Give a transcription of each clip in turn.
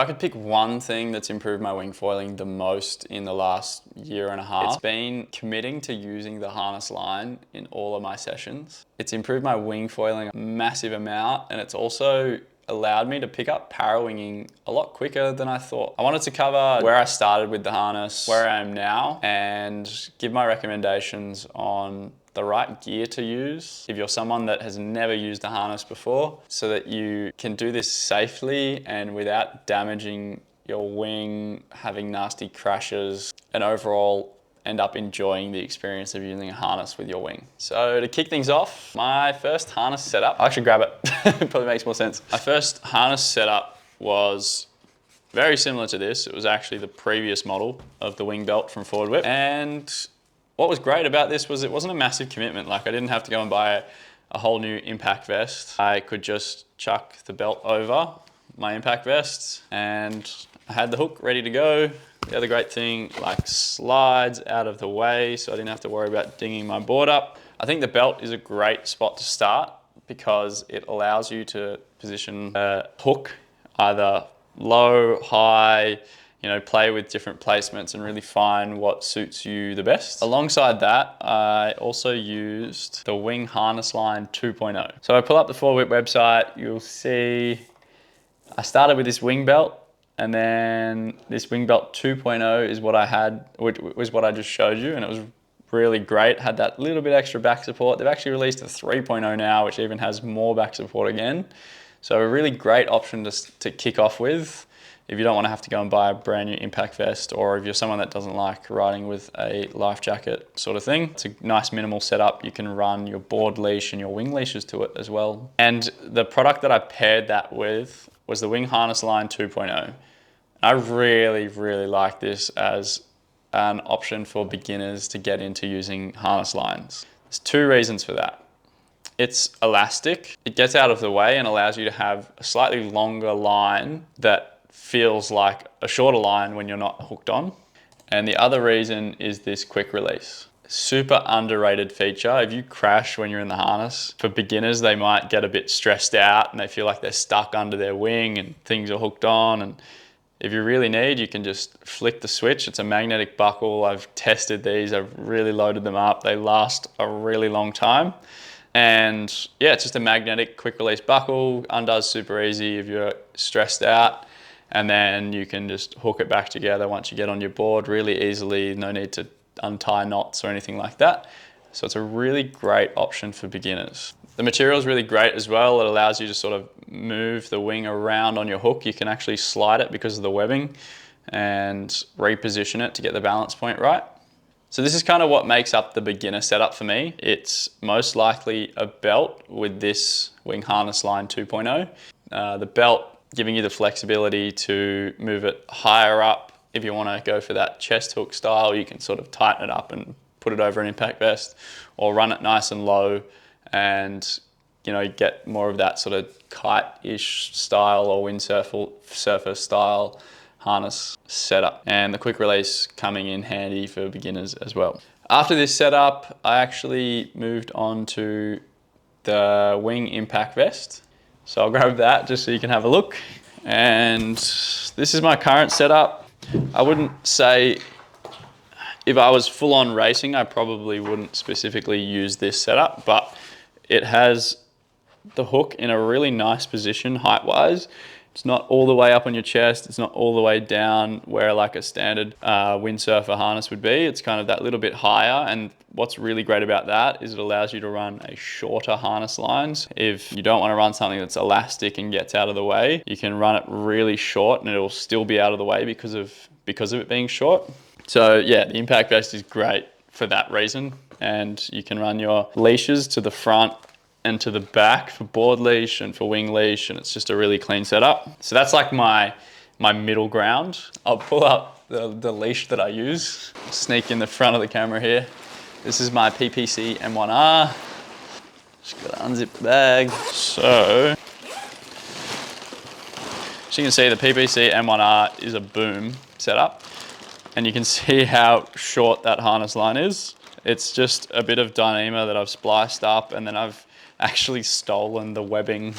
I could pick one thing that's improved my wing foiling the most in the last year and a half. It's been committing to using the harness line in all of my sessions. It's improved my wing foiling a massive amount, and it's also allowed me to pick up para winging a lot quicker than I thought. I wanted to cover where I started with the harness, where I am now, and give my recommendations on the right gear to use if you're someone that has never used a harness before, so that you can do this safely and without damaging your wing, having nasty crashes, and overall end up enjoying the experience of using a harness with your wing. So to kick things off, my first harness setup, I'll actually grab it, it probably makes more sense. My first harness setup was very similar to this. It was actually the previous model of the wing belt from Forward Whip. And what was great about this was it wasn't a massive commitment. Like, I didn't have to go and buy a whole new impact vest. I could just chuck the belt over my impact vest and I had the hook ready to go. The other great thing, like, slides out of the way, so I didn't have to worry about dinging my board up. I think the belt is a great spot to start because it allows you to position a hook either low, high, you know, play with different placements and really find what suits you the best. Alongside that, I also used the Wing Harness Line 2.0. So I pull up the Forward Whip website, you'll see I started with this wing belt, and then this wing belt 2.0 is what I had, which was what I just showed you, and it was really great. Had that little bit extra back support. They've actually released a 3.0 now, which even has more back support again. So a really great option to kick off with if you don't want to have to go and buy a brand new impact vest, or if you're someone that doesn't like riding with a life jacket sort of thing. It's a nice minimal setup. You can run your board leash and your wing leashes to it as well. And the product that I paired that with was the Wing Harness Line 2.0. I really, really like this as an option for beginners to get into using harness lines. There's two reasons for that. It's elastic. It gets out of the way and allows you to have a slightly longer line that feels like a shorter line when you're not hooked on. And the other reason is this quick release. Super underrated feature. If you crash when you're in the harness, for beginners, they might get a bit stressed out and they feel like they're stuck under their wing and things are hooked on. And if you really need, you can just flick the switch. It's a magnetic buckle. I've tested these. I've really loaded them up. They last a really long time. And yeah, it's just a magnetic quick release buckle. Undoes super easy if you're stressed out. And then you can just hook it back together once you get on your board really easily. No need to untie knots or anything like that. So it's a really great option for beginners. The material is really great as well. It allows you to sort of move the wing around on your hook. You can actually slide it because of the webbing and reposition it to get the balance point right. So this is kind of what makes up the beginner setup for me. It's most likely a belt with this Wing Harness Line 2.0. The belt giving you the flexibility to move it higher up. If you want to go for that chest hook style, you can sort of tighten it up and put it over an impact vest, or run it nice and low and, you know, get more of that sort of kite-ish style or windsurfer style harness setup. And the quick release coming in handy for beginners as well. After this setup, I actually moved on to the Wing Impact Vest. So I'll grab that just so you can have a look. And this is my current setup. I wouldn't say, if I was full on racing, I probably wouldn't specifically use this setup, but it has the hook in a really nice position height-wise. It's not all the way up on your chest. It's not all the way down where like a standard windsurfer harness would be. It's kind of that little bit higher. And what's really great about that is it allows you to run a shorter harness lines. If you don't want to run something that's elastic and gets out of the way, you can run it really short and it'll still be out of the way because of it being short. So yeah, the impact vest is great for that reason. And you can run your leashes to the front and to the back for board leash and for wing leash, and it's just a really clean setup. So that's like my middle ground. I'll pull up the leash that I use. Sneak in the front of the camera here. This is my PPC M1R. Just gotta unzip the bag. So, as you can see, the PPC M1R is a boom setup, and you can see how short that harness line is. It's just a bit of Dyneema that I've spliced up, and then I've actually stolen the webbing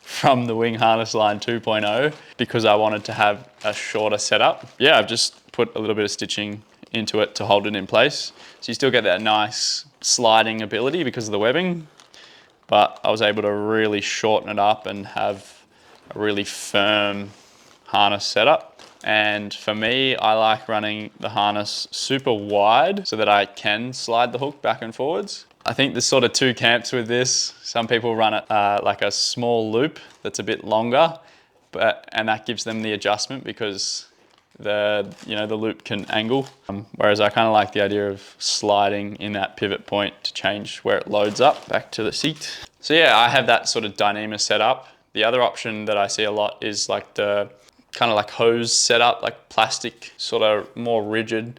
from the wing harness line 2.0 because I wanted to have a shorter setup. Yeah, I've just put a little bit of stitching into it to hold it in place. So you still get that nice sliding ability because of the webbing, but I was able to really shorten it up and have a really firm harness setup. And for me, I like running the harness super wide so that I can slide the hook back and forwards. I think there's sort of two camps with this. Some people run it like a small loop that's a bit longer, and that gives them the adjustment because the loop can angle. Whereas I kind of like the idea of sliding in that pivot point to change where it loads up back to the seat. So yeah, I have that sort of Dyneema setup. The other option that I see a lot is like the kind of like hose setup, like plastic, sort of more rigid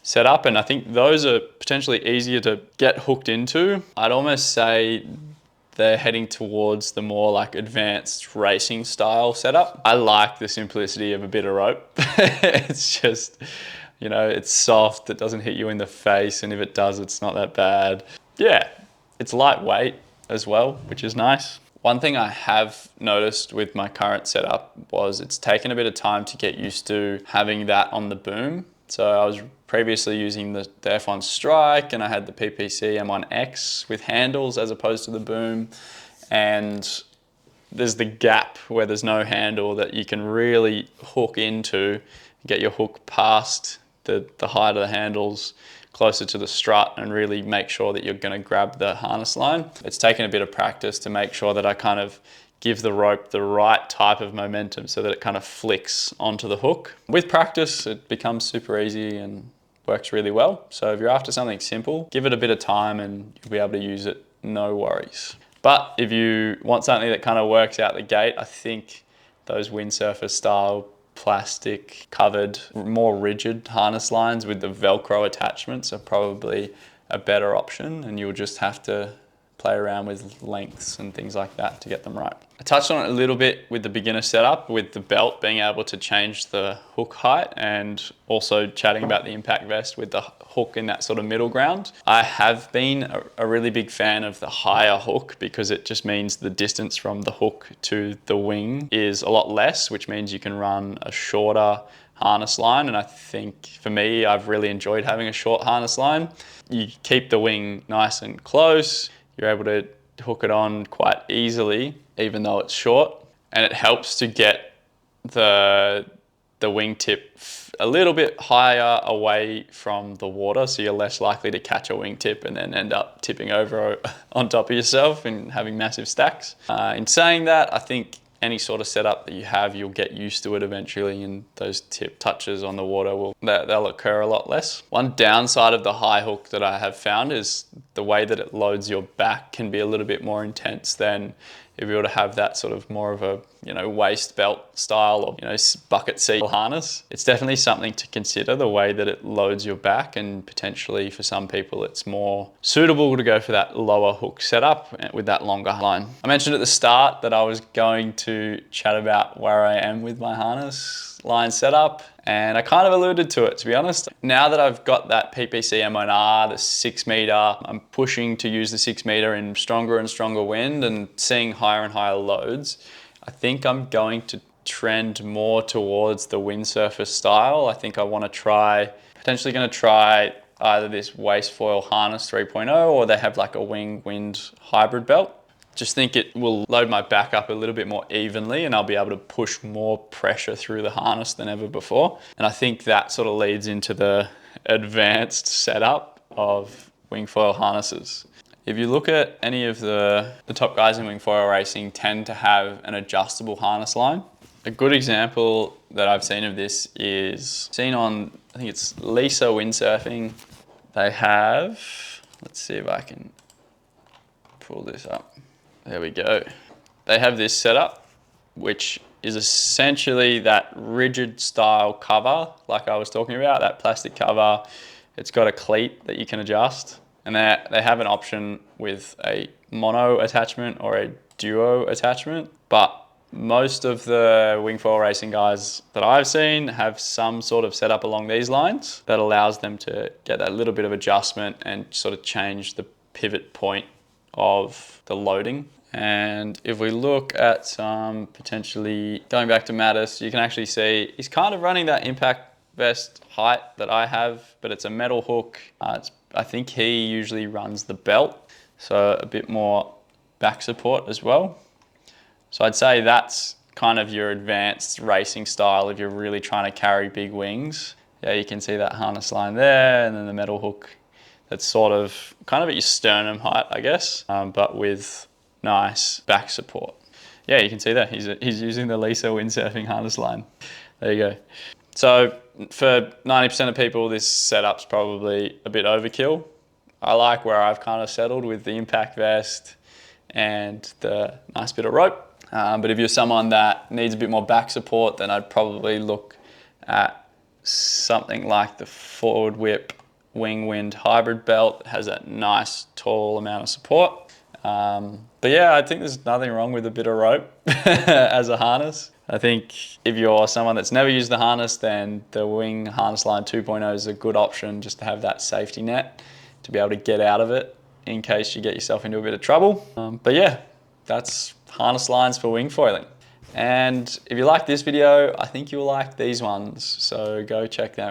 setup. And I think those are potentially easier to get hooked into. I'd almost say they're heading towards the more like advanced racing style setup. I like the simplicity of a bit of rope. It's just, it's soft, it doesn't hit you in the face, and if it does, it's not that bad. Yeah, it's lightweight as well, which is nice. One thing I have noticed with my current setup was it's taken a bit of time to get used to having that on the boom. So I was previously using the F1 Strike, and I had the PPC M1X with handles as opposed to the boom. And there's the gap where there's no handle that you can really hook into, get your hook past the height of the handles closer to the strut and really make sure that you're going to grab the harness line. It's taken a bit of practice to make sure that I kind of give the rope the right type of momentum so that it kind of flicks onto the hook. With practice, it becomes super easy and works really well. So if you're after something simple, give it a bit of time and you'll be able to use it, no worries. But if you want something that kind of works out the gate, I think those windsurfer style plastic covered, more rigid harness lines with the Velcro attachments are probably a better option, and you'll just have to play around with lengths and things like that to get them right. I touched on it a little bit with the beginner setup, with the belt being able to change the hook height, and also chatting about the impact vest with the hook in that sort of middle ground. I have been a really big fan of the higher hook because it just means the distance from the hook to the wing is a lot less, which means you can run a shorter harness line. And I think for me, I've really enjoyed having a short harness line. You keep the wing nice and close. You're able to hook it on quite easily, even though it's short. And it helps to get the wingtip a little bit higher away from the water, so you're less likely to catch a wingtip and then end up tipping over on top of yourself and having massive stacks. In saying that, I think any sort of setup that you have, you'll get used to it eventually, and those tip touches on the water they'll occur a lot less. One downside of the high hook that I have found is the way that it loads your back can be a little bit more intense than if you were to have that sort of more of a waist belt style or bucket seat harness. It's definitely something to consider, the way that it loads your back, and potentially for some people it's more suitable to go for that lower hook setup with that longer line. I mentioned at the start that I was going to chat about where I am with my harness line setup, and I kind of alluded to it, to be honest. Now that I've got that PPC M1R, the 6 meter, I'm pushing to use the 6 meter in stronger and stronger wind and seeing higher and higher loads. I think I'm going to trend more towards the windsurfer style. I think I want to potentially going to try either this waist foil harness 3.0, or they have like a wing wind hybrid belt. Just think it will load my back up a little bit more evenly, and I'll be able to push more pressure through the harness than ever before. And I think that sort of leads into the advanced setup of wingfoil harnesses. If you look at any of the top guys in wingfoil racing tend to have an adjustable harness line. A good example that I've seen of this is seen on, I think it's Lisa Windsurfing. They have, let's see if I can pull this up. There we go. They have this setup, which is essentially that rigid style cover, like I was talking about, that plastic cover. It's got a cleat that you can adjust, and they have an option with a mono attachment or a duo attachment. But most of the wingfoil racing guys that I've seen have some sort of setup along these lines that allows them to get that little bit of adjustment and sort of change the pivot point of the loading. And if we look at some potentially, going back to Mattis, you can actually see he's kind of running that impact vest height that I have, but it's a metal hook. I think he usually runs the belt, so a bit more back support as well. So I'd say that's kind of your advanced racing style if you're really trying to carry big wings. Yeah, you can see that harness line there, and then the metal hook that's sort of kind of at your sternum height, I guess, but with nice back support. Yeah, you can see that he's using the Lisa windsurfing harness line. There you go. So for 90% of people, this setup's probably a bit overkill. I like where I've kind of settled with the impact vest and the nice bit of rope. But if you're someone that needs a bit more back support, then I'd probably look at something like the Forward Whip Wing Wind hybrid belt. It has that nice tall amount of support. But yeah, I think there's nothing wrong with a bit of rope as a harness. I think if you're someone that's never used the harness, then the Wing Harness Line 2.0 is a good option just to have that safety net to be able to get out of it in case you get yourself into a bit of trouble. But yeah, that's harness lines for wing foiling. And if you like this video, I think you'll like these ones, so go check them out.